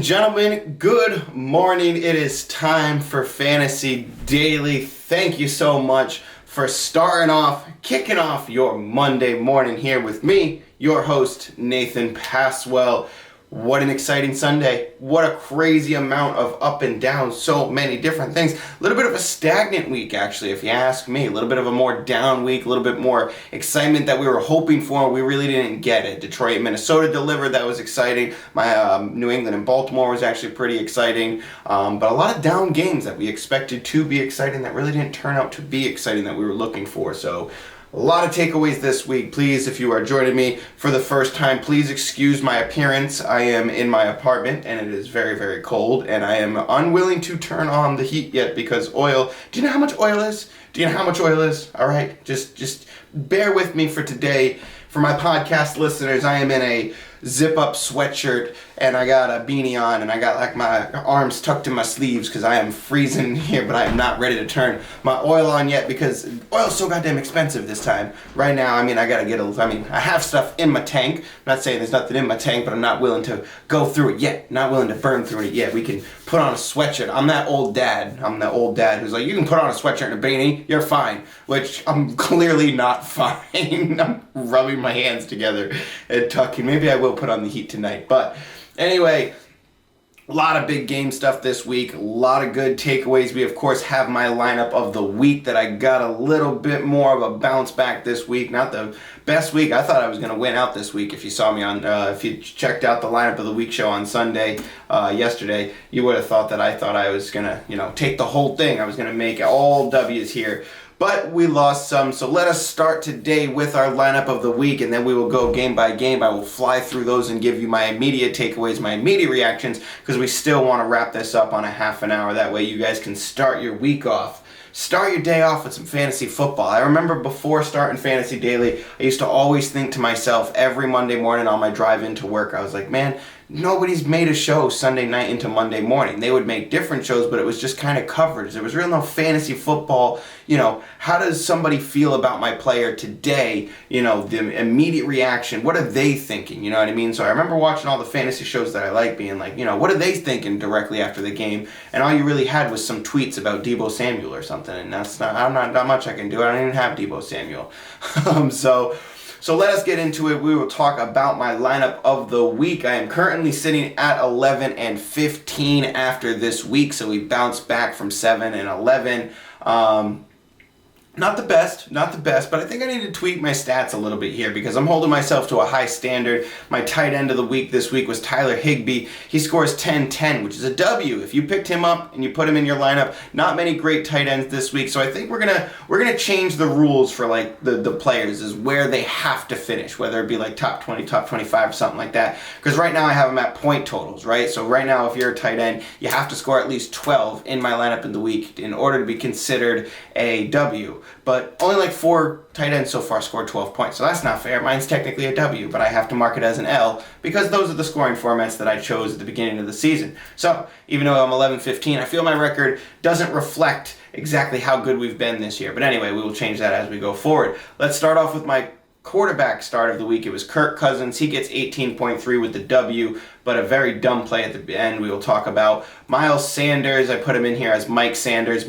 gentlemen, good morning. It is time for Fantasy Daily. Thank you so much for kicking off your Monday morning here with me, your host, Nathan Passwell. What an exciting Sunday. What a crazy amount of up and down, so many different things. A little bit of a stagnant week, actually, if you ask me. A little bit of a more down week, a little bit more excitement that we were hoping for. We really didn't get it. Detroit and Minnesota delivered. That was exciting. My New England and Baltimore was actually pretty exciting. But a lot of down games that we expected to be exciting that really didn't turn out to be exciting that we were looking for. So a lot of takeaways this week. Please, if you are joining me for the first time, please excuse my appearance. I am in my apartment and it is very, very cold and I am unwilling to turn on the heat yet because oil. Do you know how much oil is? All right, just bear with me for today. For my podcast listeners, I am in a zip-up sweatshirt and I got a beanie on and I got like my arms tucked in my sleeves because I am freezing here, but I am not ready to turn my oil on yet because oil's so goddamn expensive this time. Right now, I have stuff in my tank. I'm not saying there's nothing in my tank, but I'm not willing to go through it yet. Not willing to burn through it yet. We can put on a sweatshirt. I'm that old dad. I'm the old dad who's like, you can put on a sweatshirt and a beanie, you're fine. Which I'm clearly not fine. I'm rubbing my hands together and tucking. Maybe I will put on the heat tonight, but anyway, a lot of big game stuff this week, a lot of good takeaways. We of course have my lineup of the week that I got a little bit more of a bounce back this week. Not the best week. I thought I was going to win out this week. If you saw me on, if you checked out the lineup of the week show on Sunday, yesterday, you would have thought that I thought I was going to, take the whole thing. I was going to make all W's here. But we lost some, so let us start today with our lineup of the week, and then we will go game by game. I will fly through those and give you my immediate takeaways, my immediate reactions, because we still want to wrap this up on a half an hour. That way you guys can start your week off. Start your day off with some fantasy football. I remember before starting Fantasy Daily, I used to always think to myself every Monday morning on my drive into work, I was like, man, nobody's made a show Sunday night into Monday morning. They would make different shows, but it was just kind of coverage. There was really no fantasy football. How does somebody feel about my player today? The immediate reaction. What are they thinking? You know what I mean? So I remember watching all the fantasy shows that I like being like, what are they thinking directly after the game? And all you really had was some tweets about Deebo Samuel or something. And that's not much I can do. I don't even have Deebo Samuel. So let us get into it. We will talk about my lineup of the week. I am currently sitting at 11 and 15 after this week, so we bounced back from 7 and 11. Not the best, but I think I need to tweak my stats a little bit here because I'm holding myself to a high standard. My tight end of the week this week was Tyler Higbee. He scores 10-10, which is a W. If you picked him up and you put him in your lineup, not many great tight ends this week. So I think we're gonna change the rules for like the players is where they have to finish, whether it be like top 20, top 25 or something like that. Because right now I have them at point totals, right? So right now if you're a tight end, you have to score at least 12 in my lineup in the week in order to be considered a W. But only like 4 tight ends so far scored 12 points. So that's not fair. Mine's technically a W, but I have to mark it as an L because those are the scoring formats that I chose at the beginning of the season. So even though I'm 11-15, I feel my record doesn't reflect exactly how good we've been this year. But anyway, we will change that as we go forward. Let's start off with my quarterback start of the week. It was Kirk Cousins. He gets 18.3 with the W, but a very dumb play at the end we will talk about. Miles Sanders, I put him in here as Mike's Sanders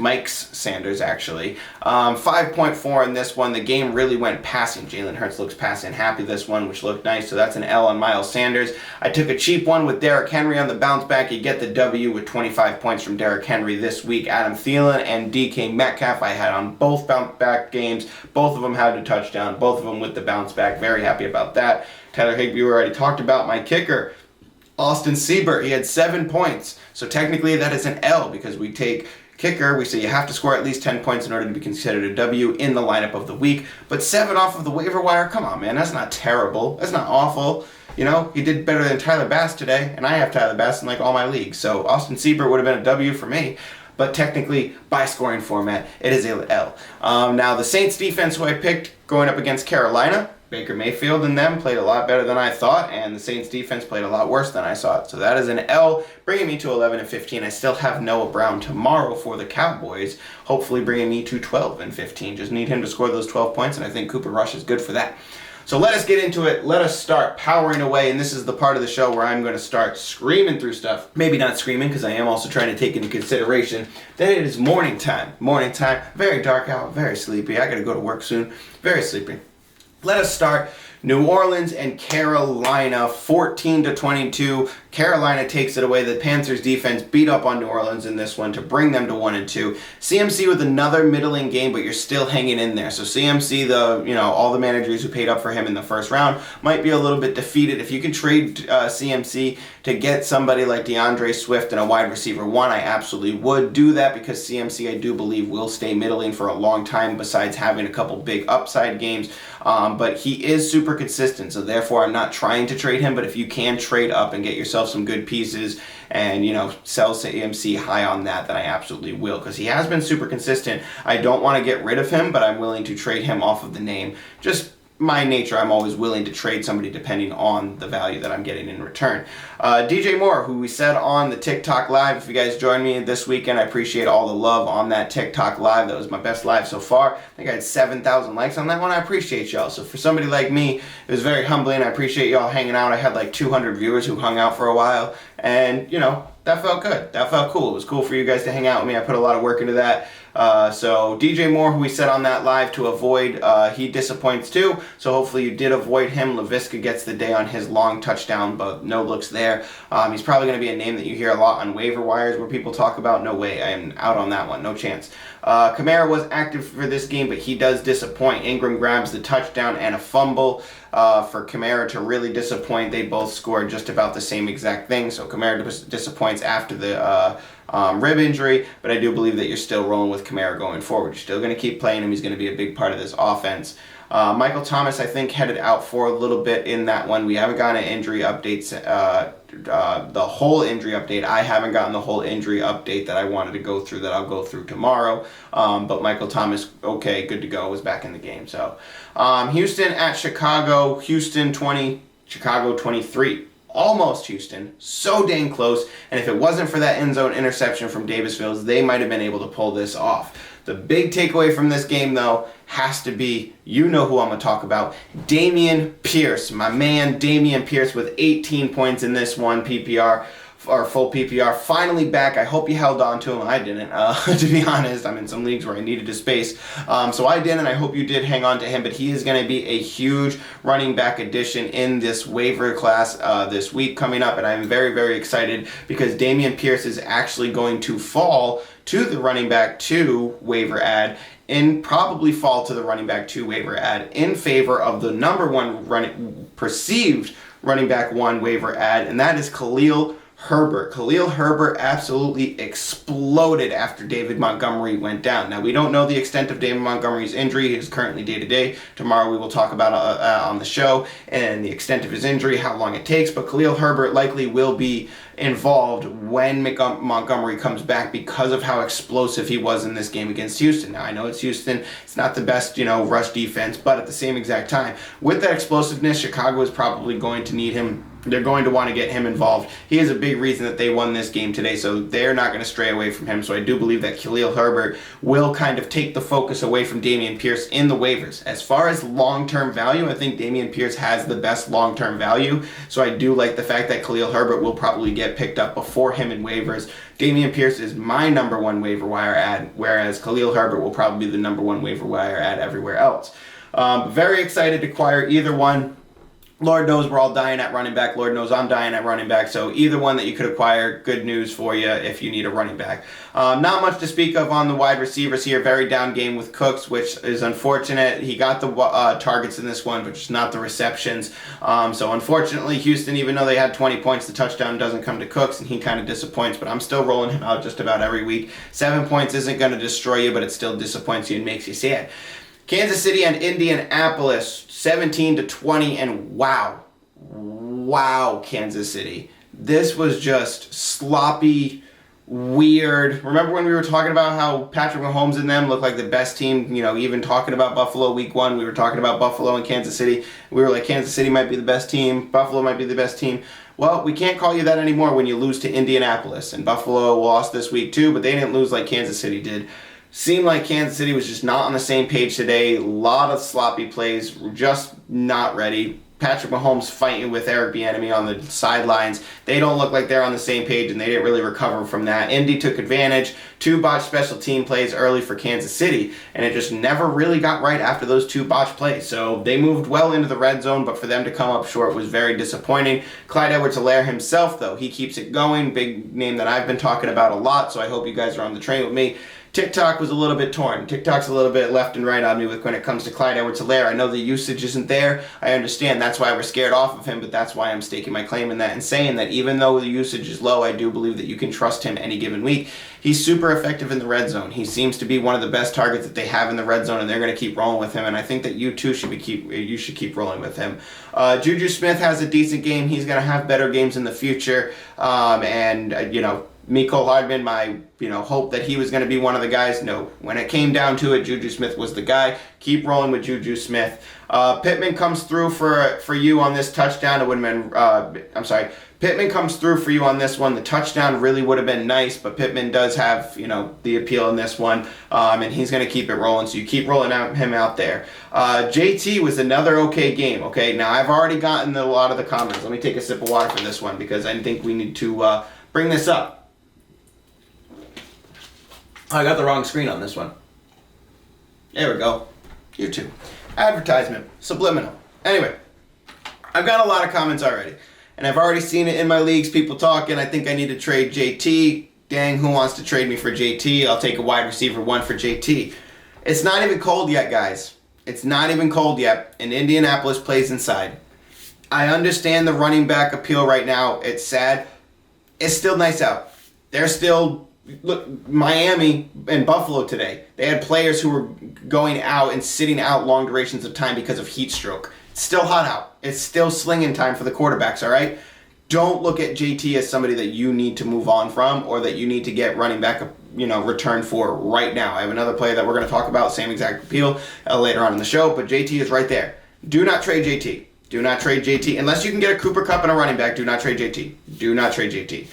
actually. 5.4 in this one. The game really went passing. Jalen Hurts looks passing happy this one, which looked nice, so that's an L on Miles Sanders. I took a cheap one with Derrick Henry on the bounce back. You get the W with 25 points from Derrick Henry this week. Adam Thielen and DK Metcalf I had on both bounce back games. Both of them had a touchdown. Both of them with the bounce back. Very happy about that. Tyler Higbee we already talked about. My kicker, Austin Seibert, he had 7 points. So technically that is an L because we take kicker, we say you have to score at least 10 points in order to be considered a W in the lineup of the week. But 7 off of the waiver wire, come on man, that's not terrible. That's not awful. He did better than Tyler Bass today, and I have Tyler Bass in like all my leagues. So Austin Seibert would have been a W for me. But technically, by scoring format, it is a L. Now the Saints defense who I picked going up against Carolina, Baker Mayfield and them played a lot better than I thought, and the Saints defense played a lot worse than I thought. So that is an L, bringing me to 11 and 15. I still have Noah Brown tomorrow for the Cowboys, hopefully bringing me to 12 and 15. Just need him to score those 12 points, and I think Cooper Rush is good for that. So let us get into it. Let us start powering away. And this is the part of the show where I'm going to start screaming through stuff. Maybe not screaming, because I am also trying to take into consideration that it is morning time. Morning time, very dark out, very sleepy. I got to go to work soon. Very sleepy. Let us start. New Orleans and Carolina, 14-22. Carolina takes it away. The Panthers defense beat up on New Orleans in this one to bring them to 1-2. CMC with another middling game, but you're still hanging in there. So CMC, all the managers who paid up for him in the first round might be a little bit defeated. If you can trade CMC to get somebody like DeAndre Swift and a wide receiver one, I absolutely would do that, because CMC, I do believe, will stay middling for a long time, besides having a couple big upside games. But he is super consistent, so therefore I'm not trying to trade him. But if you can trade up and get yourself some good pieces and sell CMC high on that, then I absolutely will, because he has been super consistent. I don't want to get rid of him, but I'm willing to trade him off of the name. Just my nature, I'm always willing to trade somebody depending on the value that I'm getting in return. DJ Moore, who we said on the TikTok Live, if you guys joined me this weekend, I appreciate all the love on that TikTok Live. That was my best live so far. I think I had 7,000 likes on that one. I appreciate y'all. So for somebody like me, it was very humbling. I appreciate y'all hanging out. I had like 200 viewers who hung out for a while, and that felt good. That felt cool. It was cool for you guys to hang out with me. I put a lot of work into that. So DJ Moore, who we said on that live to avoid, he disappoints too. So hopefully you did avoid him. LaVisca gets the day on his long touchdown, but no looks there. He's probably going to be a name that you hear a lot on waiver wires where people talk about. No way, I am out on that one. No chance. Kamara was active for this game, but he does disappoint. Ingram grabs the touchdown and a fumble. For Kamara to really disappoint, they both scored just about the same exact thing. So Kamara disappoints after the rib injury, but I do believe that you're still rolling with Kamara going forward. You're still going to keep playing him. He's going to be a big part of this offense. Michael Thomas, I think, headed out for a little bit in that one. We haven't gotten an injury updates, the whole injury update. I haven't gotten the whole injury update that I wanted to go through, that I'll go through tomorrow. But Michael Thomas, okay, good to go, was back in the game. So Houston at Chicago. Houston 20, Chicago 23. Almost Houston, so dang close, and if it wasn't for that end zone interception from Davis Mills, they might have been able to pull this off. The big takeaway from this game, though, has to be, who I'm going to talk about, Dameon Pierce. My man Dameon Pierce with 18 points in this one, PPR, or full PPR, finally back. I hope you held on to him. I didn't, to be honest. I'm in some leagues where I needed a space. So I didn't. I hope you did hang on to him, but he is going to be a huge running back addition in this waiver class this week coming up, and I'm very, very excited, because Dameon Pierce is actually going to fall to the running back 2 waiver ad, and probably fall to the running back 2 waiver ad in favor of the number one perceived running back 1 waiver ad, and that is Khalil Herbert. Khalil Herbert absolutely exploded after David Montgomery went down. Now, we don't know the extent of David Montgomery's injury. He is currently day-to-day. Tomorrow we will talk about on the show and the extent of his injury, how long it takes, but Khalil Herbert likely will be involved when Montgomery comes back, because of how explosive he was in this game against Houston. Now, I know it's Houston. It's not the best, rush defense, but at the same exact time, with that explosiveness, Chicago is probably going to need him. They're going to want to get him involved. He is a big reason that they won this game today, so they're not going to stray away from him. So I do believe that Khalil Herbert will kind of take the focus away from Dameon Pierce in the waivers. As far as long-term value, I think Dameon Pierce has the best long-term value, so I do like the fact that Khalil Herbert will probably get picked up before him in waivers. Dameon Pierce is my number 1 waiver wire ad, whereas Khalil Herbert will probably be the number 1 waiver wire ad everywhere else. Very excited to acquire either one. Lord knows we're all dying at running back. Lord knows I'm dying at running back. So either one that you could acquire, good news for you if you need a running back. Not much to speak of on the wide receivers here. Very down game with Cooks, which is unfortunate. He got the targets in this one, but just not the receptions. So unfortunately, Houston, even though they had 20 points, the touchdown doesn't come to Cooks, and he kind of disappoints. But I'm still rolling him out just about every week. 7 points isn't going to destroy you, but it still disappoints you and makes you sad. Kansas City and Indianapolis, 17-20, and wow, Kansas City. This was just sloppy, weird. Remember when we were talking about how Patrick Mahomes and them look like the best team, even talking about Buffalo week 1, we were talking about Buffalo and Kansas City. We were like, Kansas City might be the best team, Buffalo might be the best team. Well, we can't call you that anymore when you lose to Indianapolis. And Buffalo lost this week too, but they didn't lose like Kansas City did. Seemed like Kansas City was just not on the same page today. A lot of sloppy plays, just not ready. Patrick Mahomes fighting with Eric Bieniemy on the sidelines. They don't look like they're on the same page, and they didn't really recover from that. Indy took advantage. 2 botched special team plays early for Kansas City, and it just never really got right after those 2 botched plays. So they moved well into the red zone, but for them to come up short was very disappointing. Clyde Edwards-Helaire himself, though, he keeps it going. Big name that I've been talking about a lot, so I hope you guys are on the train with me. TikTok was a little bit torn. TikTok's a little bit left and right on me when it comes to Clyde Edwards-Helaire. I know the usage isn't there. I understand that's why we're scared off of him, but that's why I'm staking my claim in that and saying that even though the usage is low, I do believe that you can trust him any given week. He's super effective in the red zone. He seems to be one of the best targets that they have in the red zone, and they're going to keep rolling with him. And I think that you too should keep rolling with him. Juju Smith has a decent game. He's going to have better games in the future. Mecole Hardman, my hope that he was going to be one of the guys. No, when it came down to it, Juju Smith was the guy. Keep rolling with Juju Smith. Pittman comes through for you on this touchdown. It would have been. Pittman comes through for you on this one. The touchdown really would have been nice, but Pittman does have the appeal in this one, and he's going to keep it rolling. So you keep rolling him out there. JT was another okay game. Okay, now I've already gotten a lot of the comments. Let me take a sip of water for this one because I think we need to bring this up. I got the wrong screen on this one. There we go. YouTube. Advertisement. Subliminal. Anyway, I've got a lot of comments already. And I've already seen it in my leagues. People talking, I think I need to trade JT. Dang, who wants to trade me for JT? I'll take a wide receiver 1 for JT. It's not even cold yet, guys. It's not even cold yet. And Indianapolis plays inside. I understand the running back appeal right now. It's sad. It's still nice out. They're still... Look, Miami and Buffalo today, they had players who were going out and sitting out long durations of time because of heat stroke. It's still hot out. It's still slinging time for the quarterbacks, all right? Don't look at JT as somebody that you need to move on from or that you need to get running back, return for right now. I have another player that we're going to talk about, same exact appeal, later on in the show, but JT is right there. Do not trade JT. Do not trade JT. Unless you can get a Cooper Kupp and a running back, do not trade JT. Do not trade JT.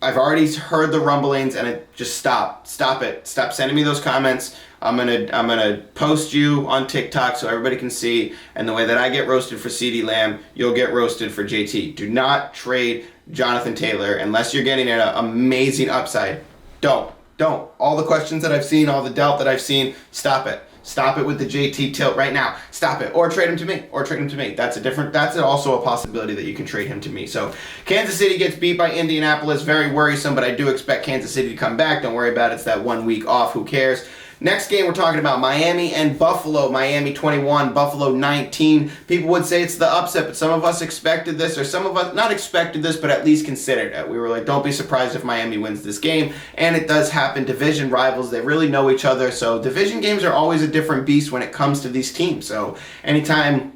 I've already heard the rumblings, and it just stop it. Stop sending me those comments. I'm gonna post you on TikTok so everybody can see. And the way that I get roasted for CeeDee Lamb, you'll get roasted for JT. Do not trade Jonathan Taylor unless you're getting an amazing upside. Don't. All the questions that I've seen, all the doubt that I've seen, stop it. Stop it with the JT tilt right now. Stop it. Or trade him to me. That's also a possibility that you can trade him to me. So Kansas City gets beat by Indianapolis. Very worrisome, but I do expect Kansas City to come back. Don't worry about it. It's that 1 week off. Who cares? Next game, we're talking about Miami and Buffalo. Miami 21, Buffalo 19. People would say it's the upset, but some of us expected this, or some of us not expected this, but at least considered it. We were like, don't be surprised if Miami wins this game. And it does happen. Division rivals, they really know each other. So division games are always a different beast when it comes to these teams. So anytime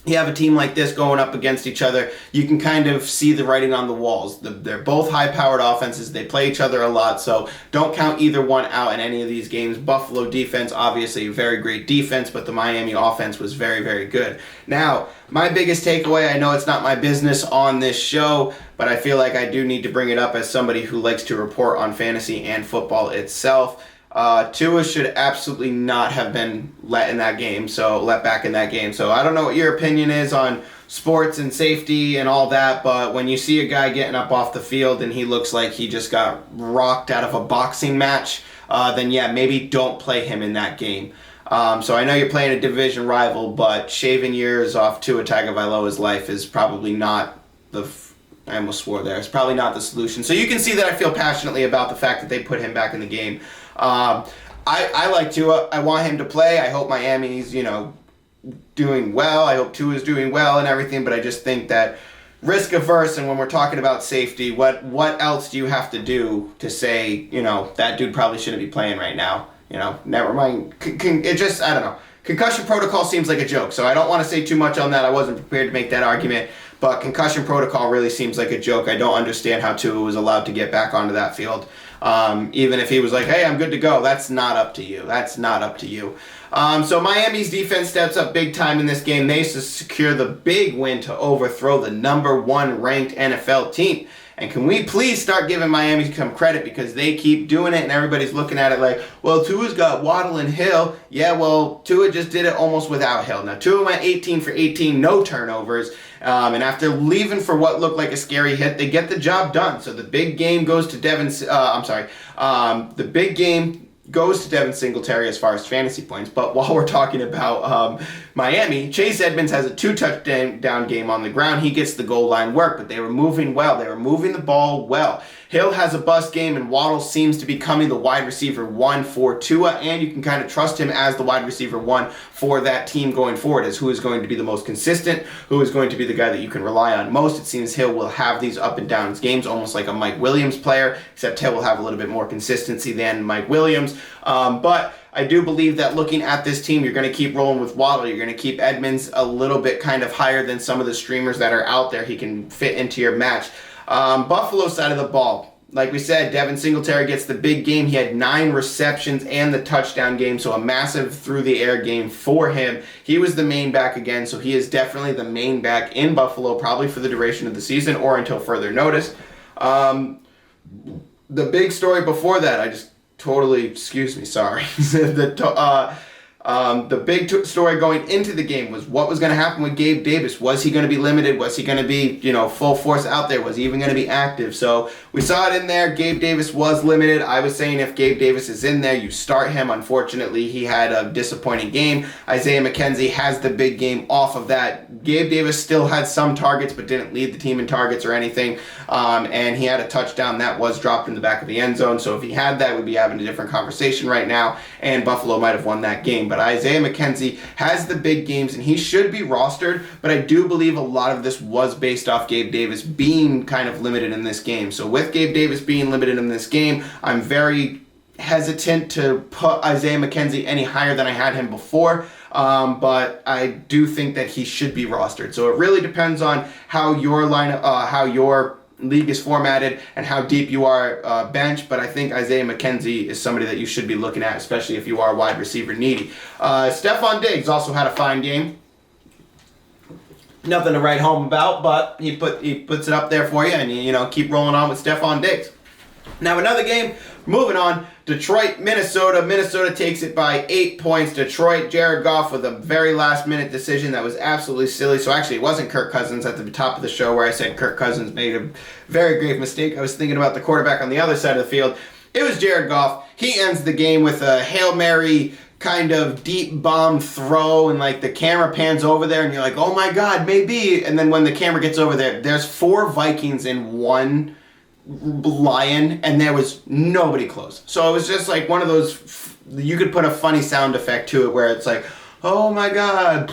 you have a team like this going up against each other, you can kind of see the writing on the walls. They're both high-powered offenses. They play each other a lot, so don't count either one out in any of these games. Buffalo defense, obviously a very great defense, but the Miami offense was very, very good. Now, my biggest takeaway, I know it's not my business on this show, but I feel like I do need to bring it up as somebody who likes to report on fantasy and football itself. Tua should absolutely not have been let back in that game. So I don't know what your opinion is on sports and safety and all that, but when you see a guy getting up off the field and he looks like he just got rocked out of a boxing match, then yeah, maybe don't play him in that game. So I know you're playing a division rival, but shaving years off Tua Tagovailoa's life is probably not I almost swore there. It's probably not the solution. So you can see that I feel passionately about the fact that they put him back in the game. I like Tua. I want him to play. I hope Miami's, doing well. I hope Tua's doing well and everything, but I just think that risk averse, and when we're talking about safety, what else do you have to do to say, that dude probably shouldn't be playing right now? Never mind. I don't know. Concussion protocol seems like a joke, so I don't want to say too much on that. I wasn't prepared to make that argument, but concussion protocol really seems like a joke. I don't understand how Tua was allowed to get back onto that field. Even if he was like, hey, I'm good to go, that's not up to you. So Miami's defense steps up big time in this game. They secure the big win to overthrow the number 1 ranked NFL team. And can we please start giving Miami some credit, because they keep doing it and everybody's looking at it like, well, Tua's got Waddle and Hill. Yeah, well, Tua just did it almost without Hill. Now, Tua went 18 for 18, no turnovers. And after leaving for what looked like a scary hit, they get the job done. So the big game goes to the big game goes to Devin Singletary as far as fantasy points. But while we're talking about Miami, Chase Edmonds has a 2-touchdown game on the ground. He gets the goal line work, but they were moving well. They were moving the ball well. Hill has a bust game, and Waddle seems to be becoming the wide receiver 1 for Tua, and you can kind of trust him as the wide receiver 1 for that team going forward, as who is going to be the most consistent, who is going to be the guy that you can rely on most. It seems Hill will have these up and down games, almost like a Mike Williams player, except Hill will have a little bit more consistency than Mike Williams. But I do believe that looking at this team, you're going to keep rolling with Waddle. You're going to keep Edmonds a little bit kind of higher than some of the streamers that are out there. He can fit into your match. Buffalo side of the ball, like we said, Devin Singletary gets the big game. He had 9 receptions and the touchdown game, so a massive through-the-air game for him. He was the main back again, so he is definitely the main back in Buffalo, probably for the duration of the season or until further notice. The big story before that, the big story going into the game was what was going to happen with Gabe Davis. Was he going to be limited? Was he going to be, full force out there? Was he even going to be active? So we saw it in there. Gabe Davis was limited. I was saying if Gabe Davis is in there, you start him. Unfortunately, he had a disappointing game. Isaiah McKenzie has the big game off of that. Gabe Davis still had some targets, but didn't lead the team in targets or anything. And he had a touchdown that was dropped in the back of the end zone. So if he had that, we'd be having a different conversation right now, and Buffalo might have won that game. But Isaiah McKenzie has the big games, and he should be rostered, but I do believe a lot of this was based off Gabe Davis being kind of limited in this game. So with Gabe Davis being limited in this game, I'm very hesitant to put Isaiah McKenzie any higher than I had him before, but I do think that he should be rostered. So it really depends on how your league is formatted and how deep you are bench, but I think Isaiah McKenzie is somebody that you should be looking at, especially if you are wide receiver needy. Stephon Diggs also had a fine game. Nothing to write home about, but he puts it up there for you, and keep rolling on with Stephon Diggs. Now another game, moving on, Detroit, Minnesota. Minnesota takes it by 8 points. Detroit, Jared Goff with a very last-minute decision that was absolutely silly. So actually, it wasn't Kirk Cousins at the top of the show where I said Kirk Cousins made a very grave mistake. I was thinking about the quarterback on the other side of the field. It was Jared Goff. He ends the game with a Hail Mary kind of deep bomb throw, and the camera pans over there, and you're like, oh my God, maybe. And then when the camera gets over there, there's 4 Vikings in one Lion, and there was nobody close. So it was just like one of those, you could put a funny sound effect to it where it's like, oh my God,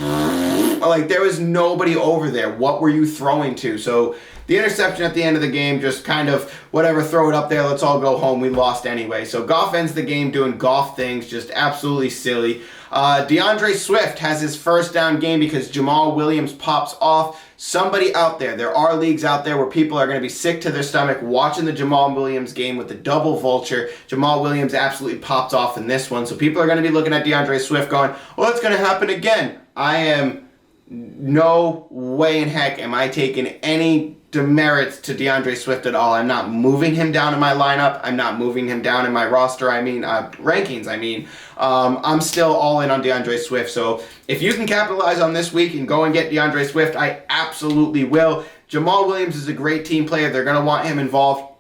like there was nobody over there. What were you throwing to? So the interception at the end of the game, just kind of whatever, throw it up there, let's all go home, we lost anyway. So Goff ends the game doing Goff things, just absolutely silly. DeAndre Swift has his first down game because Jamal Williams pops off. Somebody out there, there are leagues out there where people are going to be sick to their stomach watching the Jamal Williams game with the double vulture. Jamal Williams absolutely pops off in this one. So people are going to be looking at DeAndre Swift going, well, it's going to happen again. I am no way in heck am I taking any demerits to DeAndre Swift at all. I'm not moving him down in my lineup. I'm not moving him down in my roster. Rankings. I'm still all in on DeAndre Swift. So if you can capitalize on this week and go and get DeAndre Swift, I absolutely will. Jamal Williams is a great team player. They're going to want him involved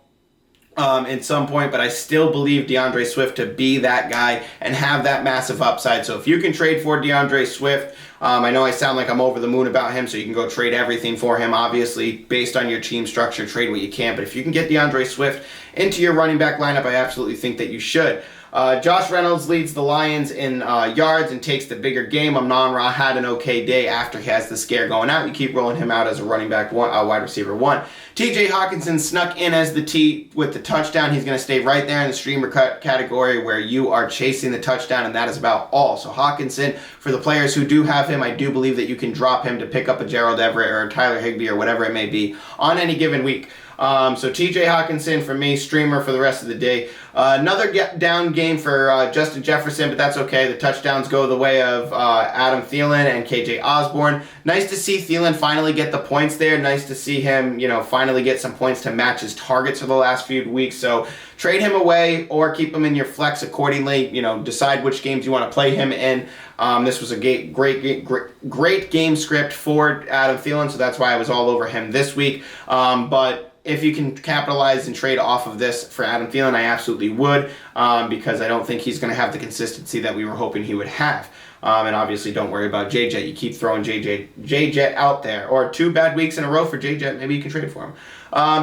at some point, but I still believe DeAndre Swift to be that guy and have that massive upside. So if you can trade for DeAndre Swift, I know I sound like I'm over the moon about him, so you can go trade everything for him. Obviously, based on your team structure, trade what you can. But if you can get DeAndre Swift into your running back lineup, I absolutely think that you should. Josh Reynolds leads the Lions in yards and takes the bigger game. Amon-Ra had an okay day after he has the scare going out. You keep rolling him out as a running back one, wide receiver 1. TJ Hawkinson snuck in as the T with the touchdown. He's going to stay right there in the streamer category where you are chasing the touchdown, and that is about all. So Hawkinson, for the players who do have him, I do believe that you can drop him to pick up a Gerald Everett or a Tyler Higbee or whatever it may be on any given week. So TJ Hawkinson for me, streamer for the rest of the day. Another down game for Justin Jefferson, but that's okay. The touchdowns go the way of Adam Thielen and KJ Osborne. Nice to see Thielen finally get the points there. Nice to see him, finally get some points to match his targets for the last few weeks. So trade him away or keep him in your flex accordingly. Decide which games you want to play him in. This was a great game script for Adam Thielen, so that's why I was all over him this week. But if you can capitalize and trade off of this for Adam Thielen, I absolutely would, because I don't think he's going to have the consistency that we were hoping he would have. And obviously, don't worry about J-Jet. You keep throwing J-Jet out there. Or 2 bad weeks in a row for J-Jet. Maybe you can trade for him.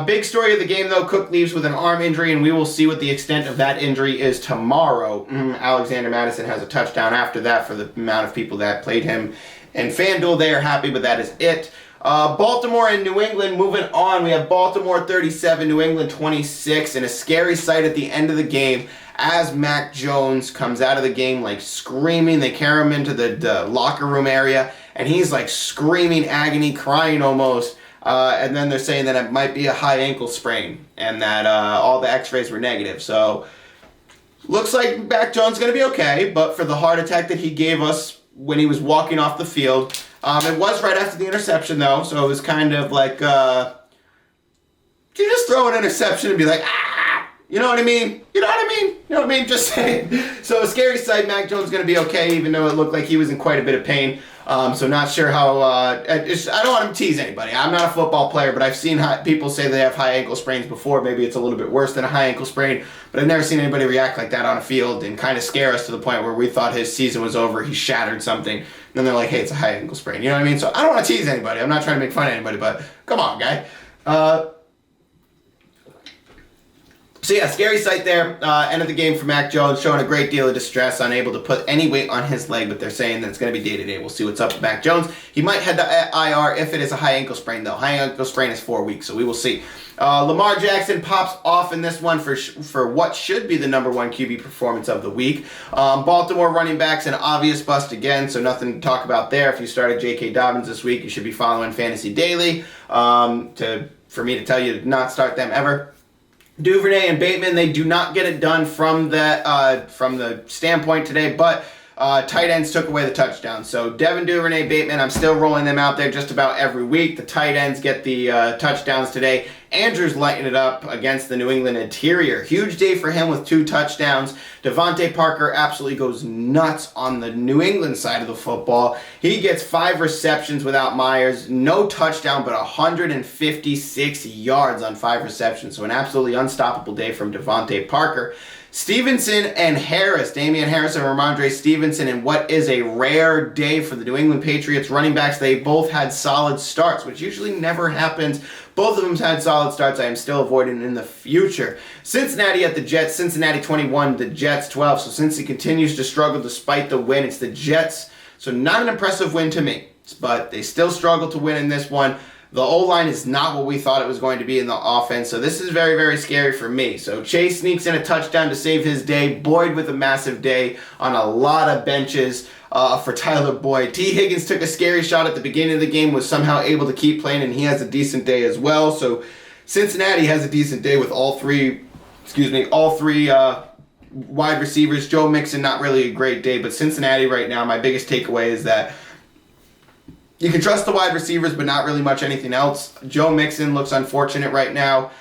Big story of the game, though. Cook leaves with an arm injury, and we will see what the extent of that injury is tomorrow. Alexander Madison has a touchdown after that for the amount of people that played him. And FanDuel, they are happy, but that is it. Baltimore and New England, moving on. We have Baltimore 37, New England 26, and a scary sight at the end of the game as Mac Jones comes out of the game screaming. They carry him into the locker room area, and he's screaming agony, crying almost. And then they're saying that it might be a high ankle sprain and that all the x-rays were negative. So looks like Mac Jones is going to be okay, but for the heart attack that he gave us when he was walking off the field, it was right after the interception, though, so it was kind of like, you just throw an interception and be like, you know what I mean? You know what I mean? Just saying. So a scary sight. Mac Jones is going to be okay, even though it looked like he was in quite a bit of pain. So not sure how, I don't want to tease anybody. I'm not a football player, but I've seen people say they have high ankle sprains before. Maybe it's a little bit worse than a high ankle sprain, but I've never seen anybody react like that on a field and kind of scare us to the point where we thought his season was over. He shattered something. And then they're like, hey, it's a high ankle sprain. You know what I mean? So I don't want to tease anybody. I'm not trying to make fun of anybody, but come on, guy. So yeah, scary sight there. End of the game for Mac Jones, showing a great deal of distress, unable to put any weight on his leg, but they're saying that it's going to be day-to-day. We'll see what's up with Mac Jones. He might head to IR if it is a high ankle sprain, though. High ankle sprain is 4 weeks, so we will see. Lamar Jackson pops off in this one for what should be the number 1 QB performance of the week. Baltimore running backs, an obvious bust again, so nothing to talk about there. If you started J.K. Dobbins this week, you should be following Fantasy Daily for me to tell you to not start them ever. Duvernay and Bateman, they do not get it done from the standpoint today, but tight ends took away the touchdown. So Devin Duvernay, Bateman, I'm still rolling them out there just about every week. The tight ends get the touchdowns today. Andrews lighting it up against the New England interior. Huge day for him with 2 touchdowns. Devontae Parker absolutely goes nuts on the New England side of the football. He gets 5 receptions without Myers. No touchdown, but 156 yards on 5 receptions. So an absolutely unstoppable day from Devontae Parker. Stevenson and Harris, Damian Harris and Ramondre Stevenson, in what is a rare day for the New England Patriots running backs. They both had solid starts, which usually never happens. Both of them had solid starts. I am still avoiding in the future. Cincinnati at the Jets. Cincinnati 21, the Jets 12. So Cincy continues to struggle despite the win. It's the Jets. So not an impressive win to me, but they still struggle to win in this one. The O-line is not what we thought it was going to be in the offense, so this is very, very scary for me. So Chase sneaks in a touchdown to save his day. Boyd with a massive day on a lot of benches for Tyler Boyd. T. Higgins took a scary shot at the beginning of the game, was somehow able to keep playing, and he has a decent day as well. So Cincinnati has a decent day with all three wide receivers. Joe Mixon, not really a great day, but Cincinnati right now, my biggest takeaway is that you can trust the wide receivers, but not really much anything else. Joe Mixon looks unfortunate right now.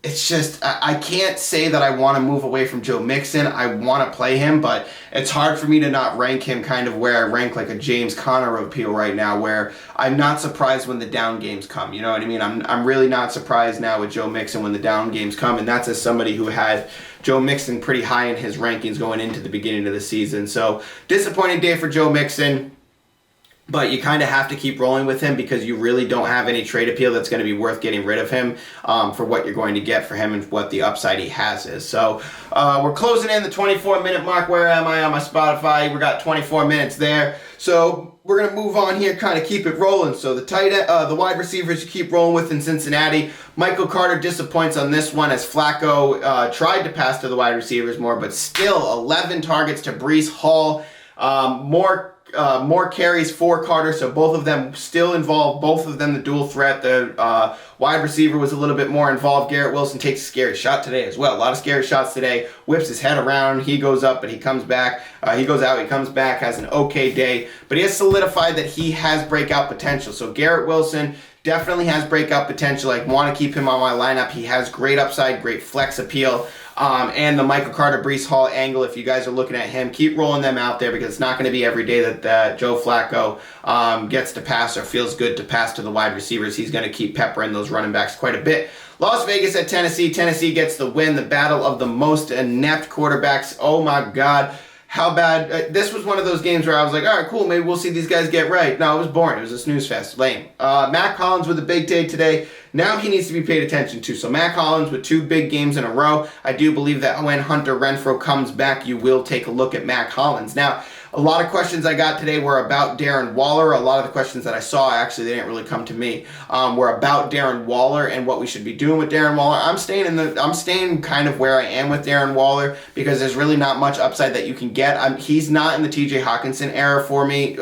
It's just, I can't say that I want to move away from Joe Mixon. I want to play him, but it's hard for me to not rank him kind of where I rank like a James Conner appeal right now, where I'm not surprised when the down games come. You know what I mean? I'm really not surprised now with Joe Mixon when the down games come, and that's as somebody who had Joe Mixon pretty high in his rankings going into the beginning of the season. So disappointing day for Joe Mixon. But you kind of have to keep rolling with him because you really don't have any trade appeal that's going to be worth getting rid of him for what you're going to get for him and what the upside he has is. So we're closing in the 24-minute mark. Where am I on my Spotify? We got 24 minutes there. So we're going to move on here, kind of keep it rolling. So the wide receivers you keep rolling with in Cincinnati. Michael Carter disappoints on this one as Flacco tried to pass to the wide receivers more, but still 11 targets to Breece Hall. More more carries for Carter, so both of them still involved, both of them the dual threat. The wide receiver was a little bit more involved. Garrett Wilson takes a scary shot today as well. A lot of scary shots today. Whips his head around. He goes up, but he comes back. He goes out, he comes back, has an okay day. But he has solidified that he has breakout potential. So Garrett Wilson definitely has breakout potential. I want to keep him on my lineup. He has great upside, great flex appeal. And the Michael Carter, Breece Hall angle, if you guys are looking at him, keep rolling them out there because it's not going to be every day that Joe Flacco gets to pass or feels good to pass to the wide receivers. He's going to keep peppering those running backs quite a bit. Las Vegas at Tennessee. Tennessee gets the win. The battle of the most inept quarterbacks. Oh my God. How bad. This was one of those games where I was like, all right, cool, maybe we'll see these guys get right. No, it was boring. It was a snooze fest. Lame. Matt Collins with a big day today. Now he needs to be paid attention to. So Matt Collins with 2 big games in a row. I do believe that when Hunter Renfrow comes back, you will take a look at Matt Collins. Now, a lot of questions I got today were about Darren Waller. A lot of the questions that I saw, actually, they didn't really come to me, were about Darren Waller and what we should be doing with Darren Waller. I'm staying kind of where I am with Darren Waller because there's really not much upside that you can get. He's not in the TJ Hawkinson area for me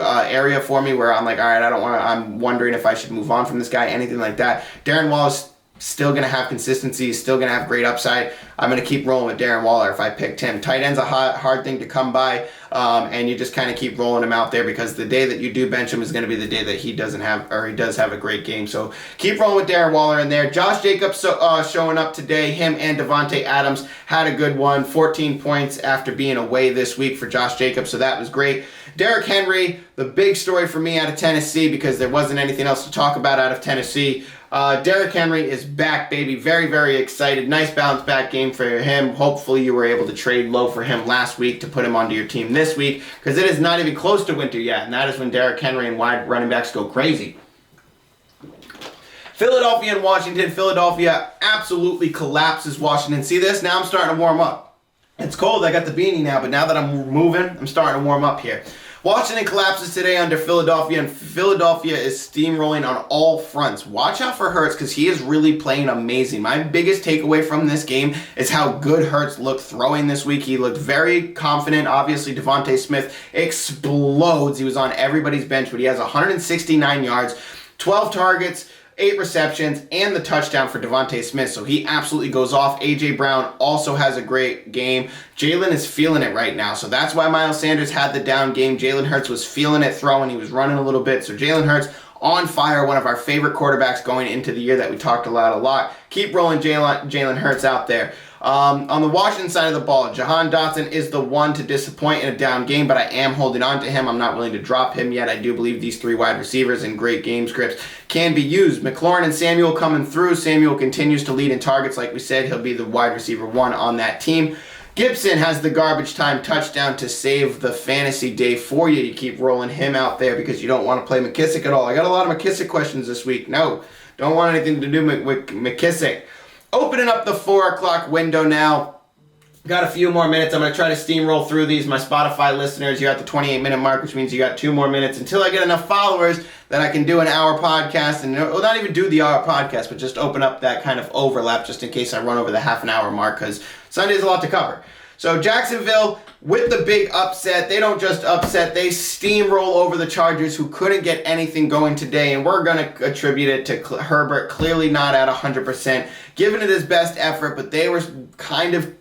where I'm like, all right, I'm wondering if I should move on from this guy, anything like that. Darren Waller's still going to have consistency. He's still going to have great upside. I'm going to keep rolling with Darren Waller if I picked him. Tight end's a hard thing to come by, and you just kind of keep rolling him out there because the day that you do bench him is going to be the day that he does have a great game. So keep rolling with Darren Waller in there. Josh Jacobs showing up today. Him and Devontae Adams had a good one. 14 points after being away this week for Josh Jacobs, so that was great. Derrick Henry, the big story for me out of Tennessee because there wasn't anything else to talk about out of Tennessee. Derrick Henry is back, baby. Very, very excited. Nice bounce back game for him. Hopefully you were able to trade low for him last week to put him onto your team this week because it is not even close to winter yet, and that is when Derrick Henry and wide running backs go crazy. Philadelphia and Washington. Philadelphia absolutely collapses Washington. See this? Now I'm starting to warm up. It's cold. I got the beanie now, but now that I'm moving, I'm starting to warm up here. Washington collapses today under Philadelphia, and Philadelphia is steamrolling on all fronts. Watch out for Hurts because he is really playing amazing. My biggest takeaway from this game is how good Hurts looked throwing this week. He looked very confident. Obviously, Devontae Smith explodes. He was on everybody's bench, but he has 169 yards, 12 targets, 8 receptions, and the touchdown for Devontae Smith. So he absolutely goes off. A.J. Brown also has a great game. Jalen is feeling it right now. So that's why Miles Sanders had the down game. Jalen Hurts was feeling it throwing. He was running a little bit. So Jalen Hurts on fire, one of our favorite quarterbacks going into the year that we talked about a lot. Keep rolling Jalen Hurts out there. On the Washington side of the ball, Jahan Dotson is the one to disappoint in a down game, but I am holding on to him. I'm not willing to drop him yet. I do believe these 3 wide receivers in great game scripts can be used. McLaurin and Samuel coming through. Samuel continues to lead in targets. Like we said, he'll be the wide receiver 1 on that team. Gibson has the garbage time touchdown to save the fantasy day for you. You keep rolling him out there because you don't want to play McKissick at all. I got a lot of McKissick questions this week. No, don't want anything to do with McKissick. Opening up the 4 o'clock window now. Got a few more minutes. I'm going to try to steamroll through these. My Spotify listeners, you're at the 28-minute mark, which means you got 2 more minutes until I get enough followers that I can do an hour podcast. And well, not even do the hour podcast, but just open up that kind of overlap just in case I run over the half an hour mark because Sunday's a lot to cover. So Jacksonville with the big upset. They don't just upset. They steamroll over the Chargers who couldn't get anything going today. And we're going to attribute it to Herbert. Clearly not at 100%. Giving it his best effort, but they were kind of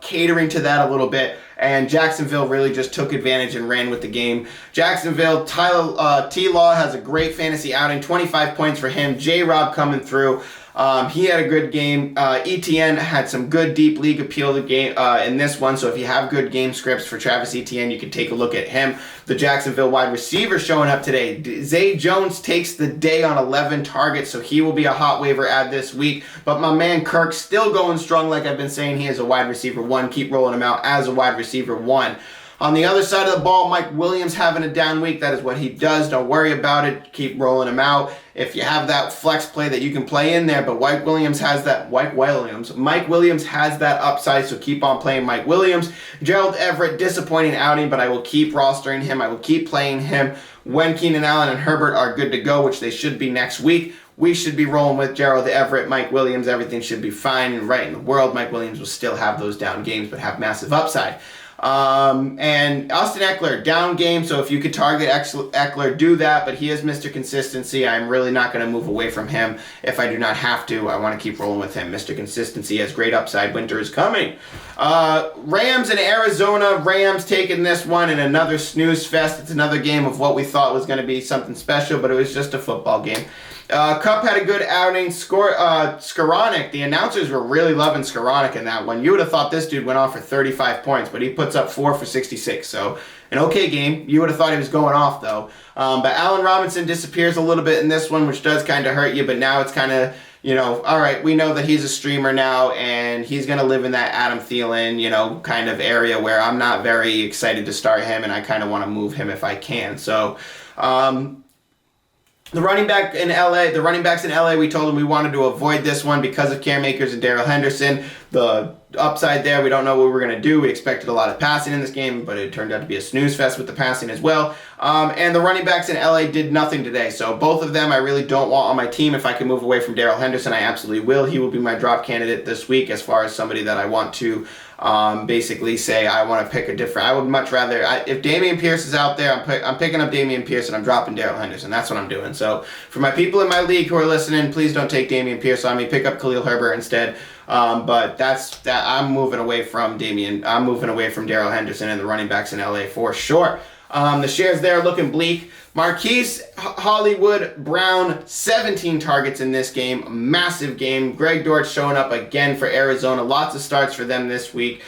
catering to that a little bit, and Jacksonville really just took advantage and ran with the game. Jacksonville, T-Law has a great fantasy outing, 25 points for him. J-Rob coming through. He had a good game. ETN had some good deep league appeal to game in this one, so if you have good game scripts for Travis Etienne, you can take a look at him. The Jacksonville wide receiver showing up today. Zay Jones takes the day on 11 targets, so he will be a hot waiver add this week. But my man Kirk still going strong, like I've been saying. He is a wide receiver 1. Keep rolling him out as a wide receiver 1. On the other side of the ball, Mike Williams having a down week. That is what he does. Don't worry about it. Keep rolling him out. If you have that flex play that you can play in there, but Mike Williams has that upside, so keep on playing Mike Williams. Gerald Everett, disappointing outing, but I will keep rostering him. I will keep playing him when Keenan Allen and Herbert are good to go, which they should be next week. We should be rolling with Gerald Everett, Mike Williams. Everything should be fine and right in the world. Mike Williams will still have those down games, but have massive upside. And Austin Eckler, down game, so if you could target Eckler, do that, but he is Mr. Consistency. I'm really not going to move away from him if I do not have to. I want to keep rolling with him. Mr. Consistency has great upside. Winter is coming. Rams and Arizona. Rams taking this one in another snooze fest. It's another game of what we thought was going to be something special, but it was just a football game. Cup had a good outing. Skoranek, the announcers were really loving Skoranek in that one. You would have thought this dude went off for 35 points, but he puts up 4 for 66. So an okay game. You would have thought he was going off, though. But Allen Robinson disappears a little bit in this one, which does kind of hurt you, but now it's kind of, all right, we know that he's a streamer now, and he's going to live in that Adam Thielen, kind of area where I'm not very excited to start him, and I kind of want to move him if I can. So, the running backs in LA, we told them we wanted to avoid this one because of Cam Akers and Darrell Henderson. The upside there, we don't know what we're going to do. We expected a lot of passing in this game, but it turned out to be a snooze fest with the passing as well. And the running backs in LA did nothing today. So both of them I really don't want on my team. If I can move away from Darrell Henderson, I absolutely will. He will be my drop candidate this week as far as somebody that I want to basically say I want to pick a different. I would much rather, if Dameon Pierce is out there, I'm picking up Dameon Pierce and I'm dropping Darrell Henderson. That's what I'm doing. So for my people in my league who are listening, please don't take Dameon Pierce on me. Pick up Khalil Herbert instead. But that's that. I'm moving away from Dameon. I'm moving away from Darrell Henderson and the running backs in LA for sure. The shares there looking bleak. Marquise Hollywood Brown, 17 targets in this game. Massive game. Greg Dortch showing up again for Arizona. Lots of starts for them this week.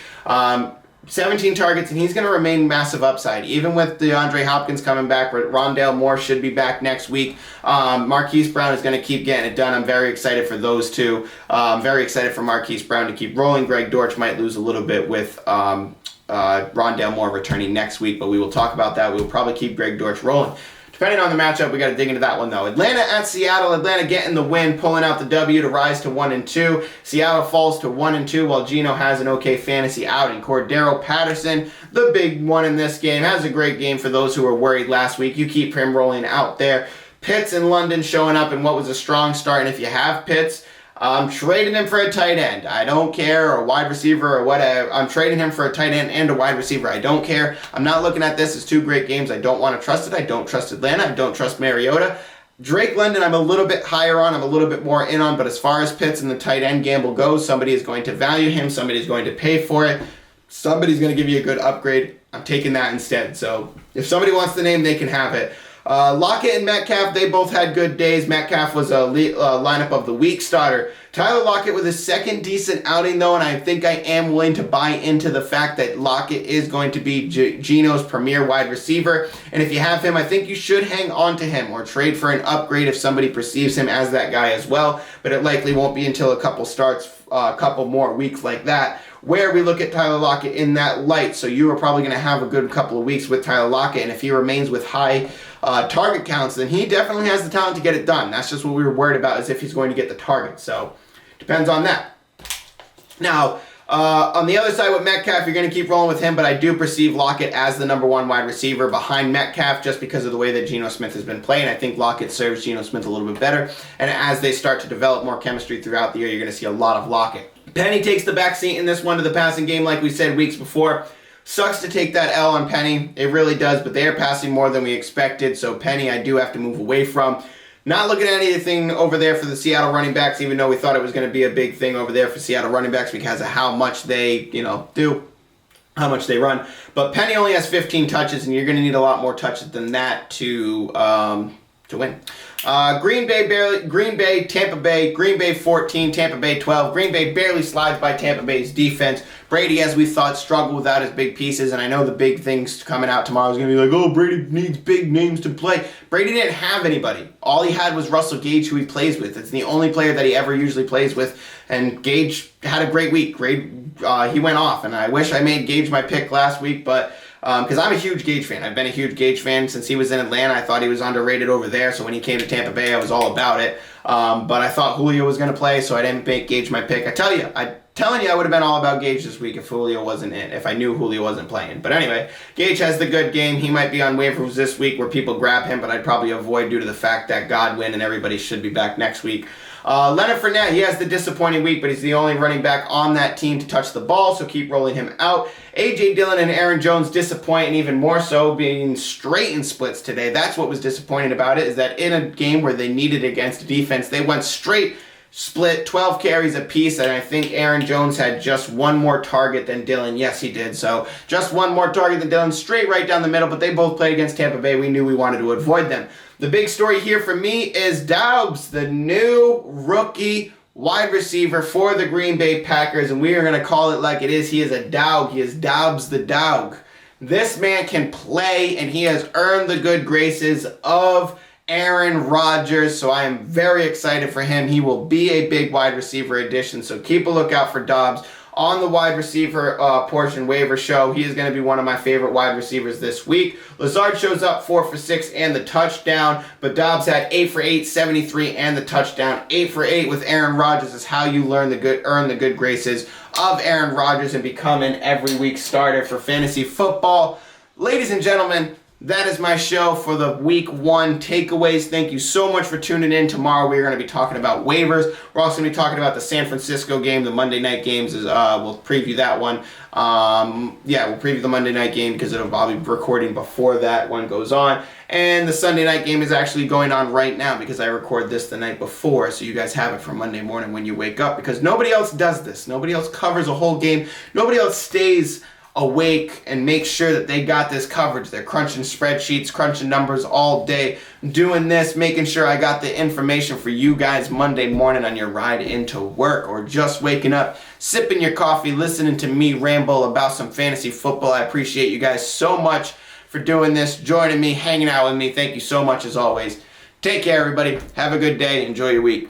17 targets, and he's going to remain massive upside. Even with DeAndre Hopkins coming back, Rondale Moore should be back next week. Marquise Brown is going to keep getting it done. I'm very excited for those two. I'm very excited for Marquise Brown to keep rolling. Greg Dortch might lose a little bit with Rondale Moore returning next week, but we will talk about that. We will probably keep Greg Dortch rolling. Depending on the matchup, we got to dig into that one, though. Atlanta at Seattle. Atlanta getting the win, pulling out the W to rise to 1-2. Seattle falls to 1-2 while Geno has an okay fantasy outing. Cordero Patterson, the big one in this game, has a great game for those who were worried last week. You keep him rolling out there. Pitts in London showing up in what was a strong start, and if you have Pitts, I'm trading him for a tight end. I don't care, or a wide receiver or whatever. I'm trading him for a tight end and a wide receiver. I don't care. I'm not looking at this as two great games. I don't want to trust it. I don't trust Atlanta. I don't trust Mariota. Drake London, I'm a little bit higher on. I'm a little bit more in on. But as far as Pitts and the tight end gamble goes, somebody is going to value him. Somebody is going to pay for it. Somebody's going to give you a good upgrade. I'm taking that instead. So if somebody wants the name, they can have it. Lockett and Metcalf, they both had good days. Metcalf was a lineup of the week starter. Tyler Lockett with his second decent outing, though, and I think I am willing to buy into the fact that Lockett is going to be Geno's premier wide receiver. And if you have him, I think you should hang on to him or trade for an upgrade if somebody perceives him as that guy as well. But it likely won't be until a couple starts, a couple more weeks like that, where we look at Tyler Lockett in that light. So you are probably going to have a good couple of weeks with Tyler Lockett, and if he remains with high target counts, then he definitely has the talent to get it done. That's just what we were worried about, is if he's going to get the target. So depends on that. Now, on the other side with Metcalf, you're going to keep rolling with him, but I do perceive Lockett as the number one wide receiver behind Metcalf just because of the way that Geno Smith has been playing. I think Lockett serves Geno Smith a little bit better, and as they start to develop more chemistry throughout the year, you're going to see a lot of Lockett. Penny takes the back seat in this one to the passing game, like we said weeks before. Sucks to take that L on Penny. It really does, but they are passing more than we expected, so Penny I do have to move away from. Not looking at anything over there for the Seattle running backs, even though we thought it was going to be a big thing over there for Seattle running backs because of how much they, do, how much they run. But Penny only has 15 touches, and you're going to need a lot more touches than that to win. Green Bay, Tampa Bay, Green Bay 14, Tampa Bay 12. Green Bay barely slides by Tampa Bay's defense. Brady, as we thought, struggled without his big pieces, and I know the big things coming out tomorrow is going to be like, oh, Brady needs big names to play. Brady didn't have anybody. All he had was Russell Gage, who he plays with. It's the only player that he ever usually plays with, and Gage had a great week. He went off, and I wish I made Gage my pick last week, but because I'm a huge Gage fan. I've been a huge Gage fan since he was in Atlanta. I thought he was underrated over there, so when he came to Tampa Bay, I was all about it. But I thought Julio was going to play, so I didn't make Gage my pick. I'm telling you, I would have been all about Gage this week if Julio wasn't in, if I knew Julio wasn't playing. But anyway, Gage has the good game. He might be on waivers this week where people grab him, but I'd probably avoid due to the fact that Godwin and everybody should be back next week. Leonard Fournette, he has the disappointing week, but he's the only running back on that team to touch the ball, so keep rolling him out. A.J. Dillon and Aaron Jones disappoint, and even more so being straight in splits today. That's what was disappointing about it, is that in a game where they needed against defense, they went straight split, 12 carries apiece, and I think Aaron Jones had just one more target than Dillon. Yes, he did. So just one more target than Dillon, straight right down the middle, but they both played against Tampa Bay. We knew we wanted to avoid them. The big story here for me is Doubs, the new rookie wide receiver for the Green Bay Packers, and we are going to call it like it is. He is a dog. He is Doubs the dog. This man can play, and he has earned the good graces of Aaron Rodgers, so I am very excited for him. He will be a big wide receiver addition, so keep a lookout for Doubs on the wide receiver portion waiver show. He is going to be one of my favorite wide receivers this week. Lazard shows up 4 for 6 and the touchdown, but Doubs had 8 for 8, 73 and the touchdown. 8 for 8 with Aaron Rodgers is how you earn the good graces of Aaron Rodgers and become an every week starter for fantasy football. Ladies and gentlemen, that is my show for the week 1 takeaways. Thank you so much for tuning in. Tomorrow we are going to be talking about waivers. We're also going to be talking about the San Francisco game, the Monday night games. We'll preview that one. We'll preview the Monday night game because I'll be recording before that one goes on. And the Sunday night game is actually going on right now because I record this the night before, so you guys have it for Monday morning when you wake up, because nobody else does this. Nobody else covers a whole game. Nobody else stays awake and make sure that they got this coverage. They're crunching spreadsheets, crunching numbers all day, doing this, making sure I got the information for you guys Monday morning on your ride into work, or just waking up, sipping your coffee, listening to me ramble about some fantasy football. I appreciate you guys so much for doing this, joining me, hanging out with me. Thank you so much as always. Take care, everybody. Have a good day. Enjoy your week.